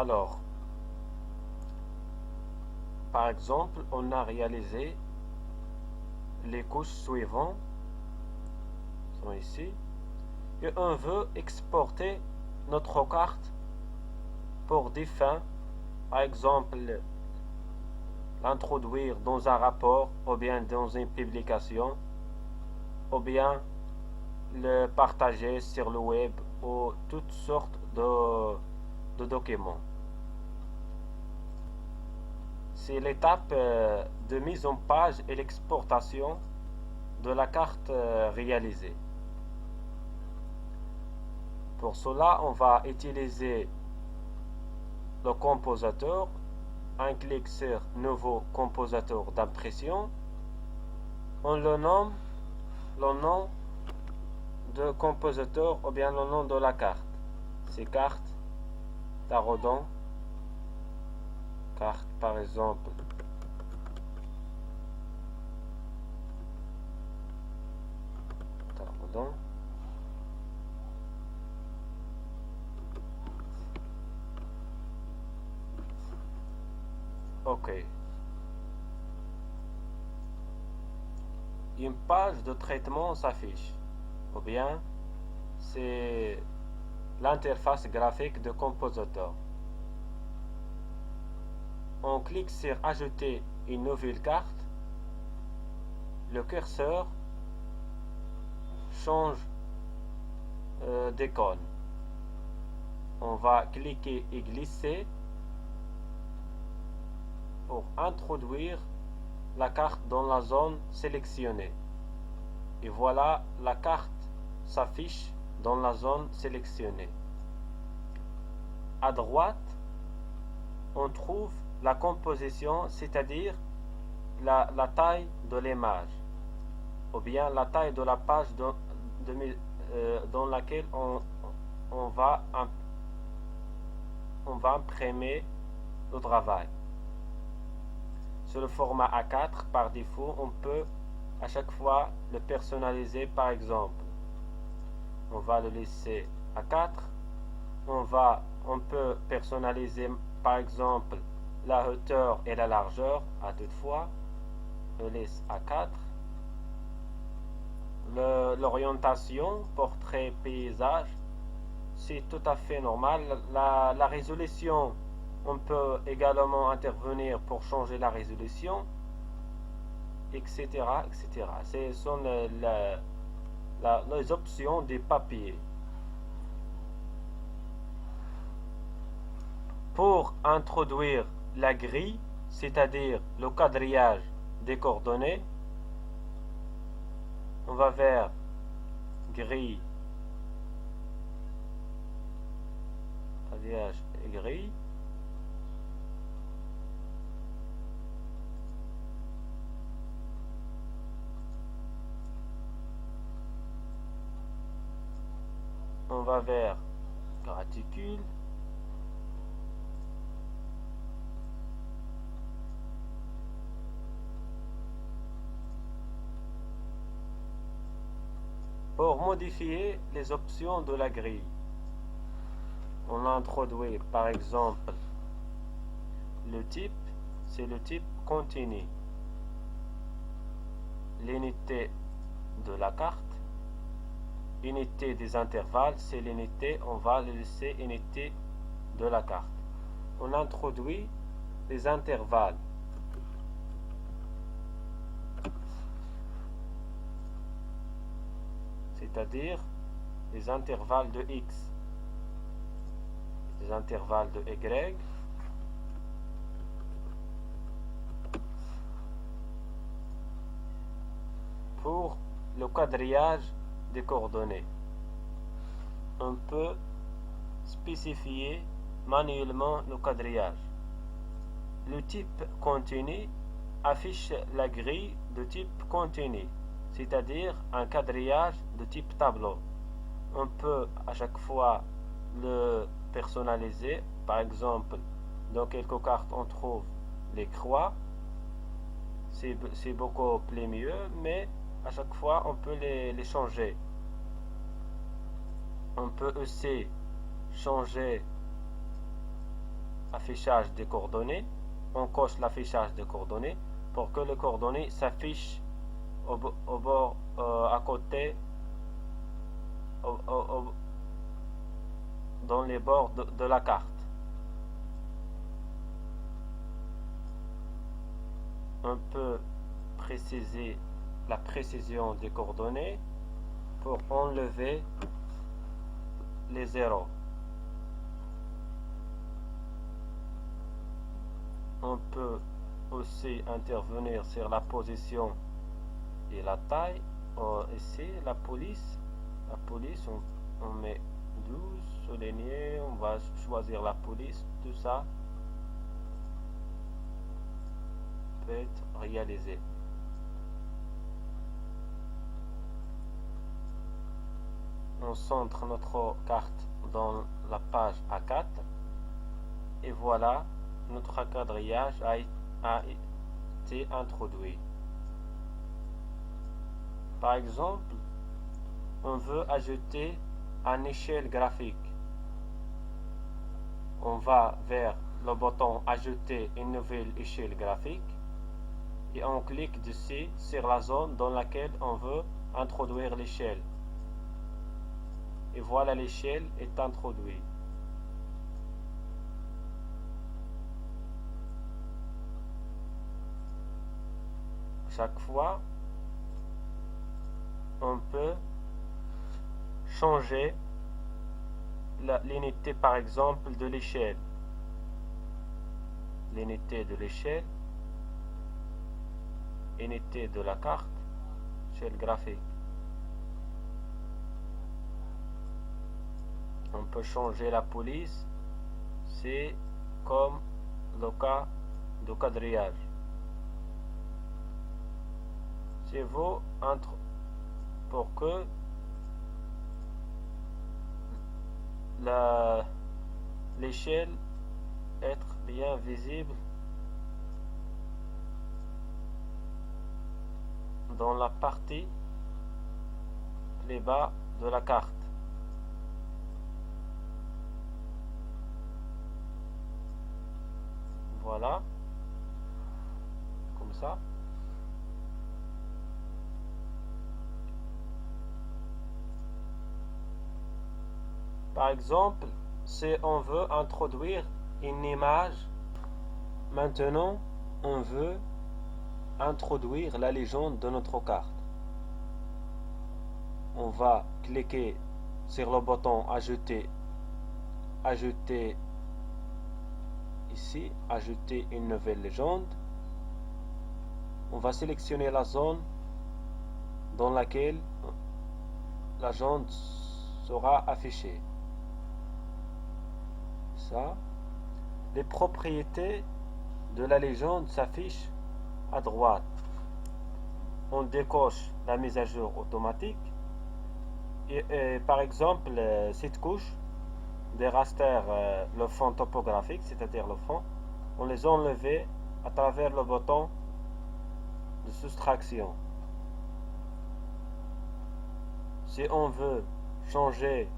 Alors, par exemple, on a réalisé les couches suivantes, sont ici, et on veut exporter notre carte pour des fins, par exemple, l'introduire dans un rapport, ou bien dans une publication, ou bien le partager sur le web, ou toutes sortes de documents. C'est l'étape de mise en page et l'exportation de la carte réalisée. Pour cela, on va utiliser le compositeur, un clic sur nouveau compositeur d'impression, on le nomme le nom de compositeur ou bien le nom de la carte. C'est carte Tarodon, carte par exemple Tarodon. Ok. Une page de traitement s'affiche, ou bien c'est l'interface graphique de compositeur. On clique sur ajouter une nouvelle carte, le curseur change d'icône. On va cliquer et glisser pour introduire la carte dans la zone sélectionnée. Et voilà, la carte s'affiche dans la zone sélectionnée. À droite, on trouve la composition, c'est-à-dire la taille de l'image, ou bien la taille de la page dans laquelle on va imprimer le travail. Sur le format A4, par défaut, on peut à chaque fois le personnaliser. Par exemple, on va le laisser A4. On peut personnaliser par exemple la hauteur et la largeur à toutefois. On laisse A4. L'orientation, portrait, paysage, c'est tout à fait normal. La résolution, on peut également intervenir pour changer la résolution, etc. etc. Ce sont les options des papiers. Pour introduire la grille, c'est-à-dire le quadrillage des coordonnées, on va vers grille, quadrillage et grille. On va vers graticule. Pour modifier les options de la grille, on introduit par exemple le type, c'est le type continu. L'unité de la carte, unité des intervalles, c'est l'unité, on va le laisser unité de la carte. On introduit les intervalles. C'est-à-dire les intervalles de x, les intervalles de y, pour le quadrillage des coordonnées. On peut spécifier manuellement le quadrillage. Le type continu affiche la grille de type continu, c'est-à-dire un quadrillage de type tableau. On peut à chaque fois le personnaliser. Par exemple, dans quelques cartes on trouve les croix, c'est beaucoup plus mieux, mais à chaque fois on peut les changer. On peut aussi changer affichage des coordonnées. On coche l'affichage des coordonnées pour que les coordonnées s'affichent au bord, à côté, dans les bords de la carte. On peut préciser la précision des coordonnées pour enlever les zéros. On peut aussi intervenir sur la position et la taille. Ici, la police, on met 12 souligné, on va choisir la police, tout ça peut être réalisé. On centre notre carte dans la page A4 et voilà, notre quadrillage a été introduit. Par exemple, on veut ajouter une échelle graphique. On va vers le bouton ajouter une nouvelle échelle graphique et on clique dessus sur la zone dans laquelle on veut introduire l'échelle. Et voilà, l'échelle est introduite. Chaque fois, on peut changer l'unité, par exemple, de l'échelle. L'unité de l'échelle, unité de la carte, échelle graphique. On peut changer la police, c'est comme le cas de quadrillage. C'est vous pour que l'échelle être bien visible dans la partie plus bas de la carte. Voilà, comme ça. Par exemple, si on veut introduire une image, maintenant on veut introduire la légende de notre carte. On va cliquer sur le bouton ajouter ici, ajouter une nouvelle légende. On va sélectionner la zone dans laquelle la légende sera affichée. Ça, les propriétés de la légende s'affichent à droite. On décoche la mise à jour automatique et par exemple cette couche des rasters, le fond topographique, c'est-à-dire le fond, on les enlève à travers le bouton de soustraction. Si on veut changer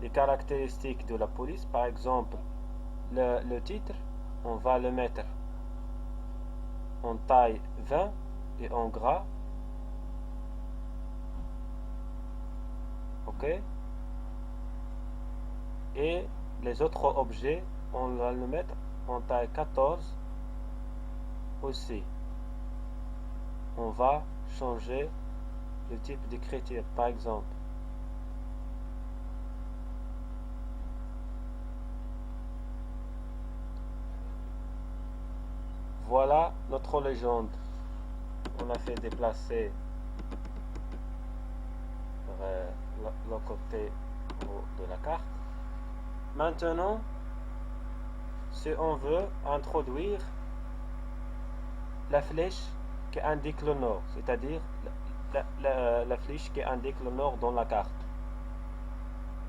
les caractéristiques de la police, par exemple le titre, on va le mettre en taille 20 et en gras. OK, et les autres objets on va le mettre en taille 14 aussi. On va changer le type d'écriture, par exemple. Voilà notre légende. On a fait déplacer le côté de la carte. Maintenant, si on veut introduire la flèche qui indique le nord, c'est-à-dire la flèche qui indique le nord dans la carte,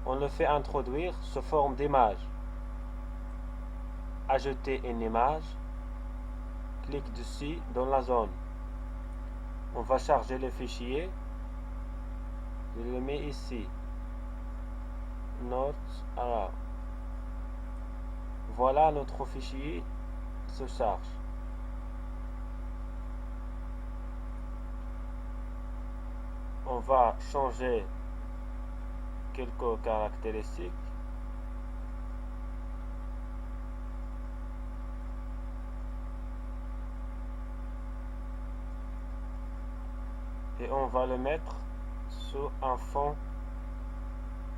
on le fait introduire sous forme d'image. Ajouter une image, clique dessus dans la zone. On va charger le fichier. Je le mets ici. North Arab. voilà notre fichier se charge. On va changer quelques caractéristiques. Et on va le mettre sur un fond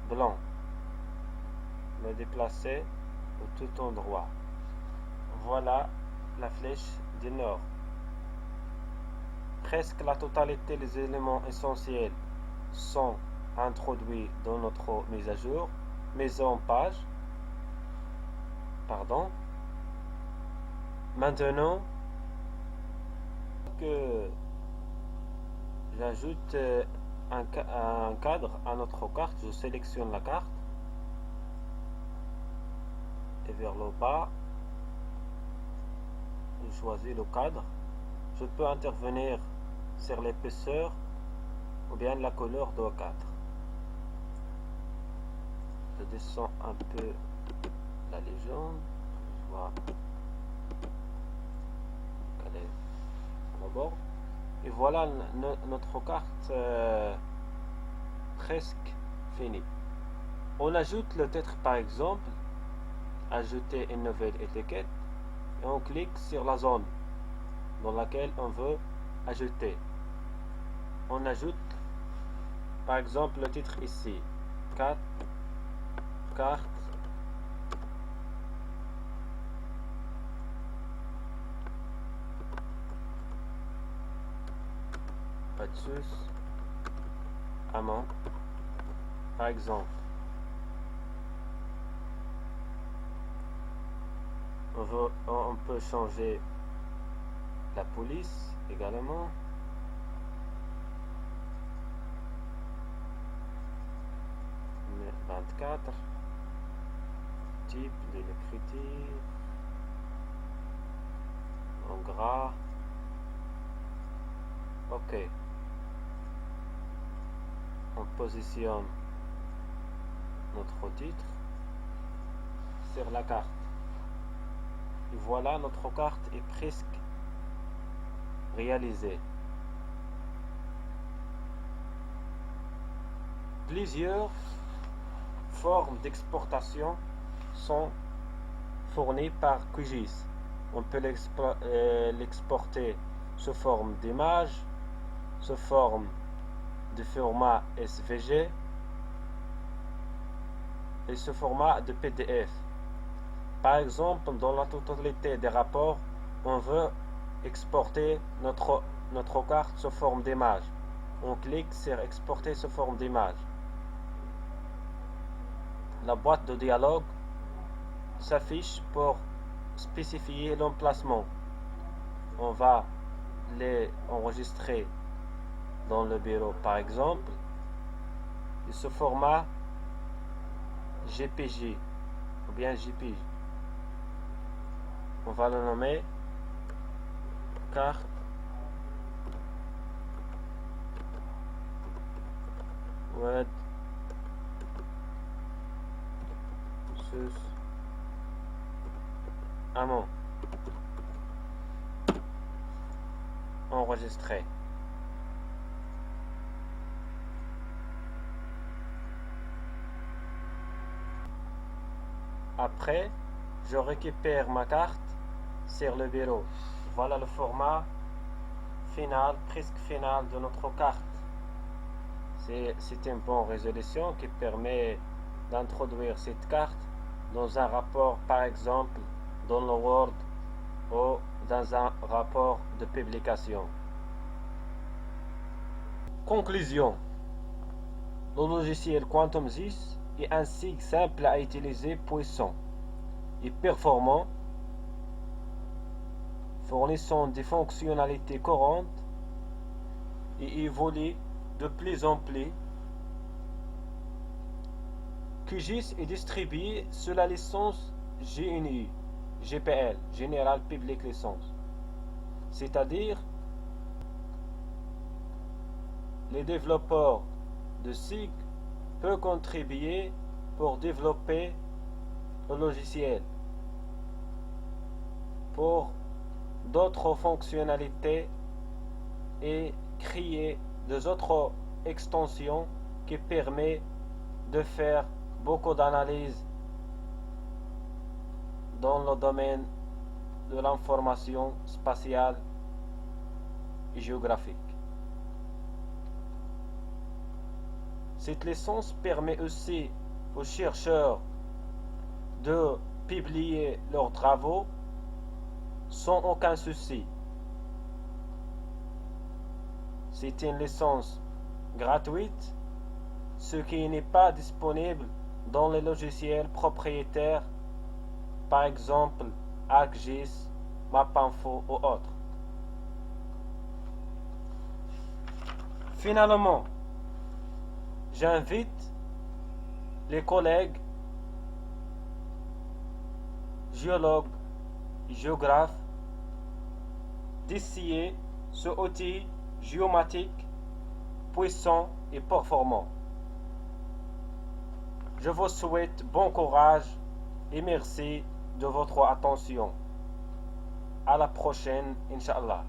blanc. Le déplacer au tout endroit. Voilà la flèche du nord. Presque la totalité des éléments essentiels sont introduits dans notre mise à jour, mise en page. Pardon. Maintenant que j'ajoute un cadre à notre carte, je sélectionne la carte et vers le bas, je choisis le cadre. Je peux intervenir sur l'épaisseur ou bien la couleur de cadre. Je descends un peu la légende, je vois qu'elle est au bord. Et voilà notre carte presque finie. On ajoute le titre par exemple, ajouter une nouvelle étiquette, et on clique sur la zone dans laquelle on veut ajouter. On ajoute par exemple le titre ici, carte Patsus Amont par exemple. On peut changer la police également. Mais 24 type de l'écriture en gras. Ok, on positionne notre titre sur la carte. Et voilà, notre carte est presque réalisée. Plusieurs formes d'exportation sont fournies par QGIS. On peut l'exporter sous forme d'image, sous forme de format SVG et sous format de PDF. Par exemple, dans la totalité des rapports, on veut exporter notre carte sous forme d'image. On clique sur exporter sous forme d'image. La boîte de dialogue s'affiche pour spécifier l'emplacement. On va les enregistrer dans le bureau par exemple. Et ce format GPG ou bien JPG. On va le nommer carte web sus amont. Enregistré. Après, je récupère ma carte sur le bureau. Voilà le format final, presque final de notre carte. C'est une bonne résolution qui permet d'introduire cette carte dans un rapport, par exemple dans le Word ou dans un rapport de publication. Conclusion. Le logiciel QuantumSys est un SIG simple à utiliser, puissant et performant, fournissant des fonctionnalités courantes et évolue de plus en plus. QGIS est distribué sous la licence GNU, GPL, General Public License, c'est-à-dire les développeurs de SIG peuvent contribuer pour développer le logiciel. pour d'autres fonctionnalités et créer des autres extensions qui permettent de faire beaucoup d'analyses dans le domaine de l'information spatiale et géographique. Cette licence permet aussi aux chercheurs de publier leurs travaux sans aucun souci. C'est une licence gratuite, ce qui n'est pas disponible dans les logiciels propriétaires, par exemple ArcGIS, MapInfo ou autres. Finalement, j'invite les collègues géologues et géographes d'essayer ce outil géomatique puissant et performant. Je vous souhaite bon courage et merci de votre attention. À la prochaine, Inch'Allah.